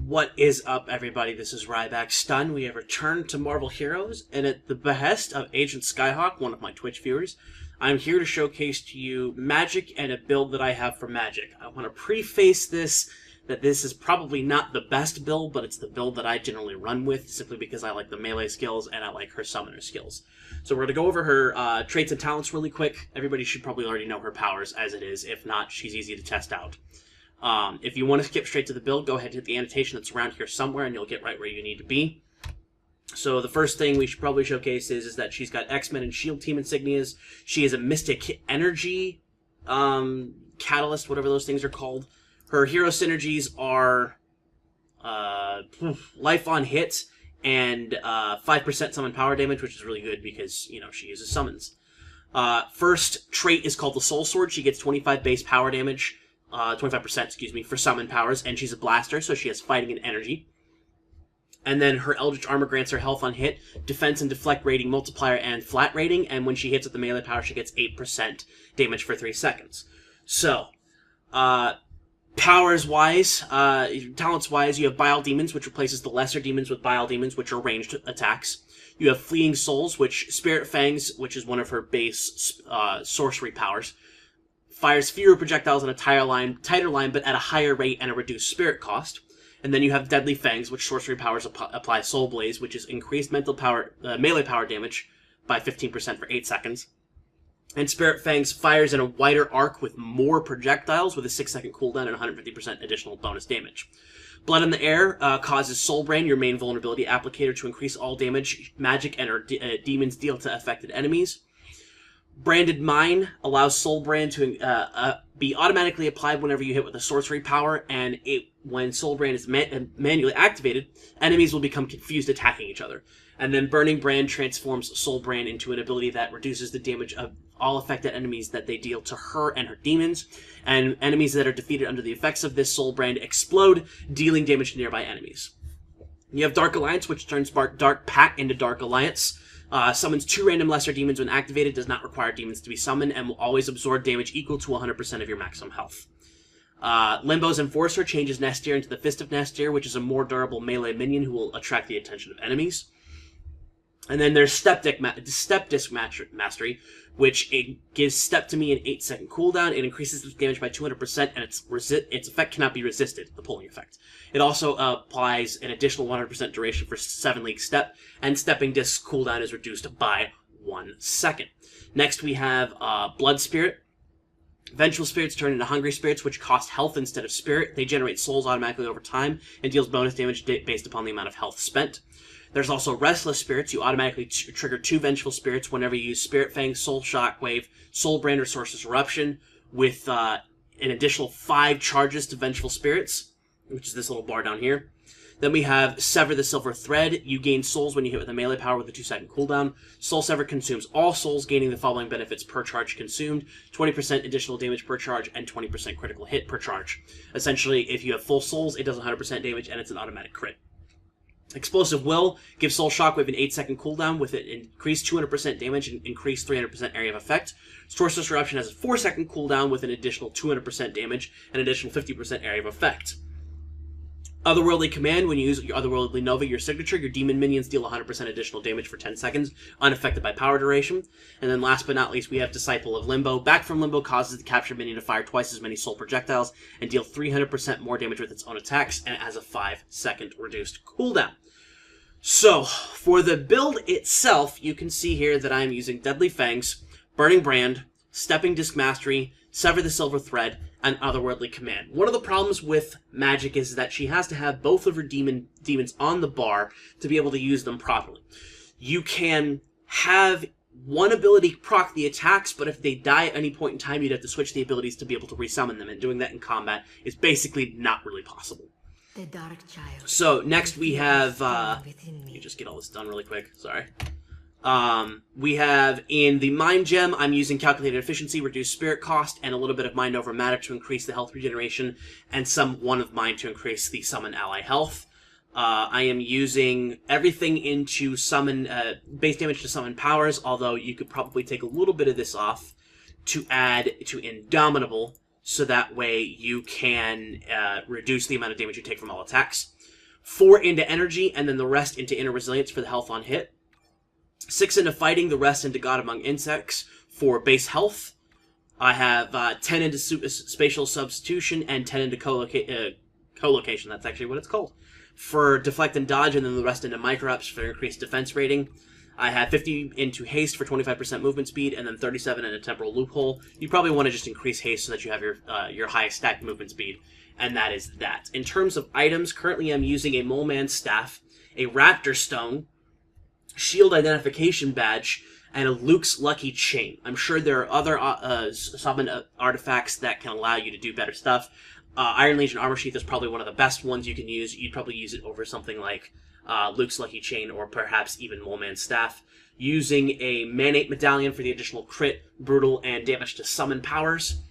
What is up, everybody? This is RybackStun. We have returned to Marvel Heroes, and at the behest of Agent Skyhawk, one of my Twitch viewers, I'm here to showcase to you Magik and a build that I have for Magik. I want to preface this, that this is probably not the best build, but it's the build that I generally run with, simply because I like the melee skills and I like her summoner skills. So we're going to go over her traits and talents really quick. Everybody should probably already know her powers as it is. If not, she's easy to test out. If you want to skip straight to the build, go ahead and hit the annotation that's around here somewhere, and you'll get right where you need to be. So the first thing we should probably showcase is that she's got X-Men and S.H.I.E.L.D. team insignias. She is a Mystic Energy Catalyst, whatever those things are called. Her hero synergies are Life on Hit and 5% summon power damage, which is really good because, you know, she uses summons. First trait is called the Soul Sword. She gets 25 base power damage. 25%, excuse me, for summon powers, and she's a blaster, so she has fighting and energy. And then her Eldritch Armor grants her health on hit, defense and deflect rating multiplier, and flat rating, and when she hits with the melee power, she gets 8% damage for 3 seconds. So, powers-wise, talents-wise, you have Bile Demons, which replaces the lesser demons with Bile Demons, which are ranged attacks. You have Fleeing Souls, which Spirit Fangs, which is one of her base sorcery powers, fires fewer projectiles on a tighter line, but at a higher rate and a reduced spirit cost. And then you have Deadly Fangs, which sorcery powers apply Soul Blaze, which is increased melee power damage by 15% for 8 seconds. And Spirit Fangs fires in a wider arc with more projectiles with a 6-second cooldown and 150% additional bonus damage. Blood in the Air causes Soulbrand, your main vulnerability applicator, to increase all damage Magik and her demons deal to affected enemies. Branded Mine allows Soulbrand to be automatically applied whenever you hit with a sorcery power, and when Soulbrand is manually activated, enemies will become confused attacking each other. And then Burning Brand transforms Soulbrand into an ability that reduces the damage of all affected enemies that they deal to her and her demons, and enemies that are defeated under the effects of this Soulbrand explode, dealing damage to nearby enemies. You have Dark Alliance, which turns Dark Pact into Dark Alliance. Summons 2 random lesser demons when activated, does not require demons to be summoned, and will always absorb damage equal to 100% of your maximum health. Limbo's Enforcer changes Nestir into the Fist of Nestir, which is a more durable melee minion who will attract the attention of enemies. And then there's Step Disc Mastery, which gives Step to me an 8-second cooldown. It increases its damage by 200%, and its effect cannot be resisted, the pulling effect. It also applies an additional 100% duration for 7-league Step, and Stepping Disc's cooldown is reduced by 1 second. Next we have Blood Spirit. Vengeful spirits turn into hungry spirits, which cost health instead of spirit. They generate souls automatically over time, and deals bonus damage based upon the amount of health spent. There's also Restless Spirits. You automatically trigger 2 Vengeful Spirits whenever you use Spirit Fang, Soul Shockwave, Soul Brand, or Sorcerer's Eruption, with an additional 5 charges to Vengeful Spirits, which is this little bar down here. Then we have Sever the Silver Thread. You gain souls when you hit with a melee power with a 2-second cooldown. Soul Sever consumes all souls, gaining the following benefits per charge consumed: 20% additional damage per charge, and 20% critical hit per charge. Essentially, if you have full souls, it does 100% damage, and it's an automatic crit. Explosive Will gives Soul Shockwave an 8-second cooldown with an increased 200% damage and increased 300% area of effect. Sorcerer's Eruption has a 4-second cooldown with an additional 200% damage and an additional 50% area of effect. Otherworldly Command, when you use your Otherworldly Nova, your signature, your demon minions deal 100% additional damage for 10 seconds, unaffected by power duration. And then last but not least, we have Disciple of Limbo. Back from Limbo causes the captured minion to fire twice as many soul projectiles and deal 300% more damage with its own attacks, and it has a 5-second reduced cooldown. So, for the build itself, you can see here that I'm using Deadly Fangs, Burning Brand, Stepping Disc Mastery, Sever the Silver Thread, and Otherworldly Command. One of the problems with Magik is that she has to have both of her demons on the bar to be able to use them properly. You can have one ability proc the attacks, but if they die at any point in time, you'd have to switch the abilities to be able to resummon them, and doing that in combat is basically not really possible. The dark child. So, next we have, let me just get all this done really quick, sorry. We have, in the Mind Gem, I'm using Calculated Efficiency, Reduced Spirit Cost, and a little bit of Mind Over Matter to increase the health regeneration, and some 1 of Mind to increase the Summon Ally health. I am using everything into summon, base damage to summon powers, although you could probably take a little bit of this off to add to Indomitable, so that way you can reduce the amount of damage you take from all attacks. 4 into energy, and then the rest into inner resilience for the health on hit. 6 into fighting, the rest into God Among Insects for base health. I have 10 into spatial substitution and 10 into co-location. That's actually what it's called. For deflect and dodge, and then the rest into micro-ups for increased defense rating. I have 50 into haste for 25% movement speed, and then 37 into temporal loophole. You probably want to just increase haste so that you have your highest stacked movement speed, and that is that. In terms of items, currently I'm using a Mole Man Staff, a Raptor Stone, Shield Identification Badge, and a Luke's Lucky Chain. I'm sure there are other summon artifacts that can allow you to do better stuff. Iron Legion Armor Sheath is probably one of the best ones you can use. You'd probably use it over something like Luke's Lucky Chain, or perhaps even Mole Man Staff. Using a Manate Medallion for the additional crit, brutal, and damage to summon powers.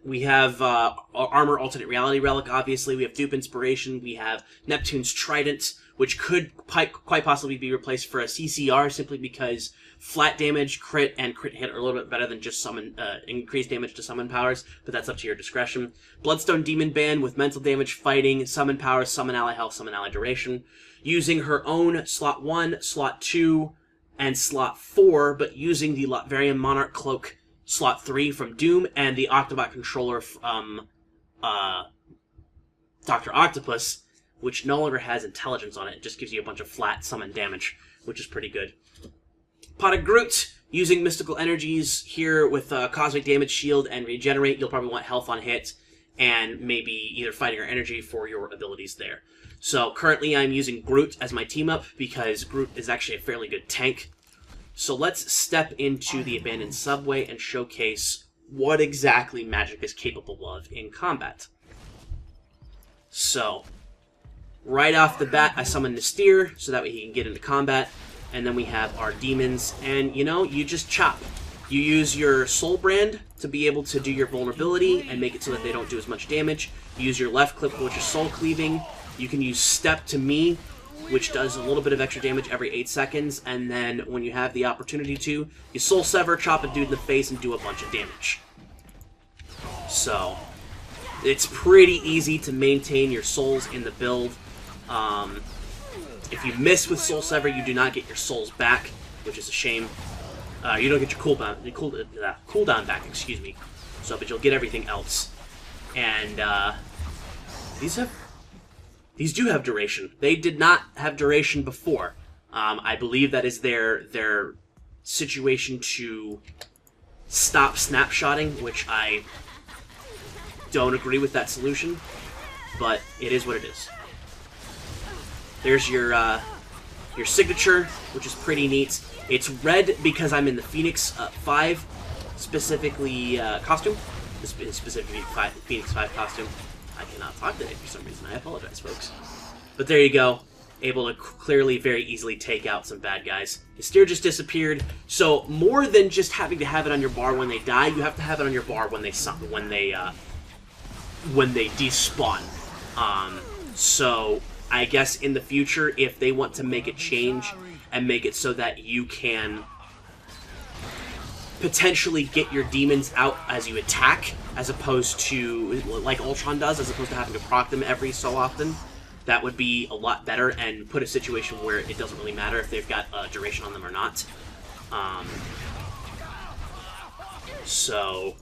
We have Armor Alternate Reality Relic, obviously. We have Dupe Inspiration. We have Neptune's Trident, which could quite possibly be replaced for a CCR, simply because flat damage, crit, and crit hit are a little bit better than just summon increased damage to summon powers, but that's up to your discretion. Bloodstone Demon Band with mental damage, fighting, summon powers, summon ally health, summon ally duration. Using her own slot 1, slot 2, and slot 4, but using the Lotvarian Monarch Cloak slot 3 from Doom, and the Octobot Controller from Dr. Octopus, which no longer has intelligence on it. It just gives you a bunch of flat summon damage, which is pretty good. Pot of Groot, using mystical energies here with Cosmic Damage Shield and Regenerate. You'll probably want health on hit, and maybe either fighting or energy for your abilities there. So currently I'm using Groot as my team-up, because Groot is actually a fairly good tank. So let's step into the Abandoned Subway and showcase what exactly Magik is capable of in combat. So, right off the bat, I summon Nystir, so that way he can get into combat. And then we have our demons, and you just chop. You use your Soul Brand to be able to do your vulnerability and make it so that they don't do as much damage. You use your left click, which is soul cleaving. You can use Step to Me, which does a little bit of extra damage every 8 seconds, and then when you have the opportunity to, you Soul Sever, chop a dude in the face, and do a bunch of damage. So, it's pretty easy to maintain your souls in the build. If you miss with Soul Sever, you do not get your souls back, which is a shame. You don't get your cooldown back, excuse me. So, but you'll get everything else. And these do have duration. They did not have duration before. I believe that is their situation to stop snapshotting, which I don't agree with that solution, but it is what it is. There's your signature, which is pretty neat. It's red because I'm in the Phoenix 5 specifically costume. Specifically Phoenix 5 costume. I cannot talk today for some reason. I apologize, folks. But there you go. Able to clearly, very easily take out some bad guys. Nystir just disappeared. So more than just having to have it on your bar when they die, you have to have it on your bar when they despawn. So I guess in the future, if they want to make a change and make it so that you can potentially get your demons out as you attack, as opposed to, like Ultron does, as opposed to having to proc them every so often, that would be a lot better and put a situation where it doesn't really matter if they've got duration on them or not. So,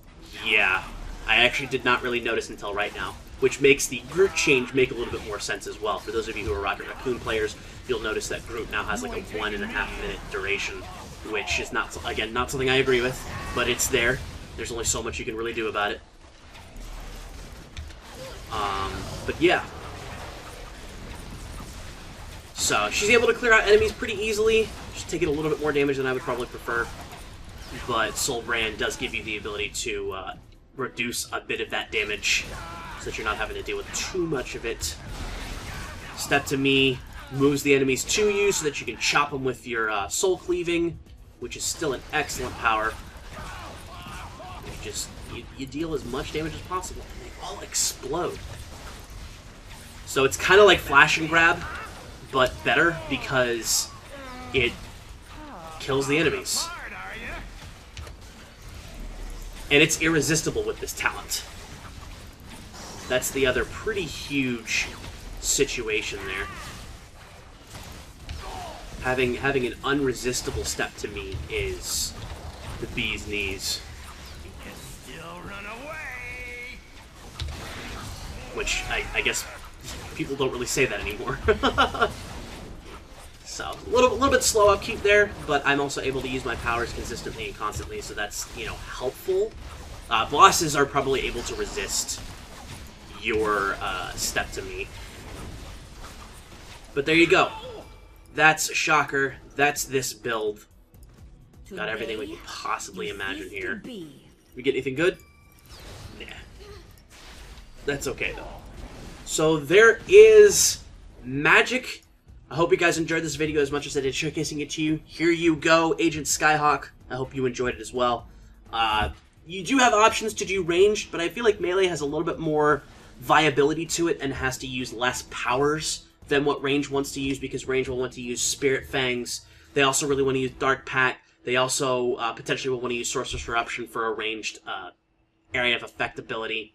yeah. I actually did not really notice until right now, which makes the Groot change make a little bit more sense as well. For those of you who are Rocket Raccoon players, you'll notice that Groot now has like a 1.5 minute duration, which is not, again, not something I agree with, but it's there. There's only so much you can really do about it. But yeah. So, she's able to clear out enemies pretty easily. She's taking a little bit more damage than I would probably prefer. But Soul Brand does give you the ability to reduce a bit of that damage, so that you're not having to deal with too much of it. Step to Me moves the enemies to you so that you can chop them with your Soul Cleaving, which is still an excellent power. You deal as much damage as possible, and they all explode. So it's kind of like Flash and Grab, but better because it kills the enemies. And it's irresistible with this talent. That's the other pretty huge situation there. Having an unresistible step to me is the bee's knees. You can still run away. Which I guess people don't really say that anymore. So, a little bit slow upkeep there, but I'm also able to use my powers consistently and constantly, so that's, you know, helpful. Bosses are probably able to resist your step to me. But there you go. That's Shocker. That's this build. Got everything we could possibly imagine here. We get anything good? Nah. That's okay, though. So there is Magik. I hope you guys enjoyed this video as much as I did showcasing it to you. Here you go, Agent Skyhawk. I hope you enjoyed it as well. You do have options to do ranged, but I feel like melee has a little bit more viability to it and has to use less powers than what range wants to use, because range will want to use Spirit Fangs. They also really want to use Dark Pact. They also potentially will want to use Sorcerer's Eruption for a ranged area of effect ability.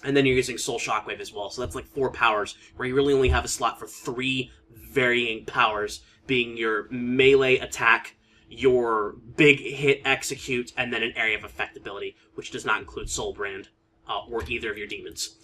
And then you're using Soul Shockwave as well, so that's like 4 powers, where you really only have a slot for 3 varying powers, being your melee attack, your big hit execute, and then an area of effect ability, which does not include Soul Brand or either of your demons.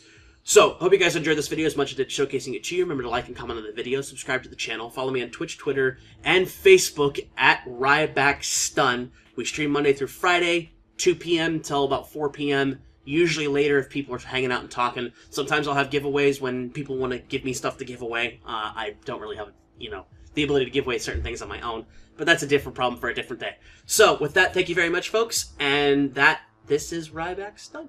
So, hope you guys enjoyed this video as much as I did showcasing it to you. Remember to like and comment on the video, subscribe to the channel, follow me on Twitch, Twitter, and Facebook at RybackStun. We stream Monday through Friday, 2 p.m. until about 4 p.m., usually later if people are hanging out and talking. Sometimes I'll have giveaways when people want to give me stuff to give away. I don't really have, you know, the ability to give away certain things on my own, but that's a different problem for a different day. So, with that, thank you very much, folks, and this is RybackStun.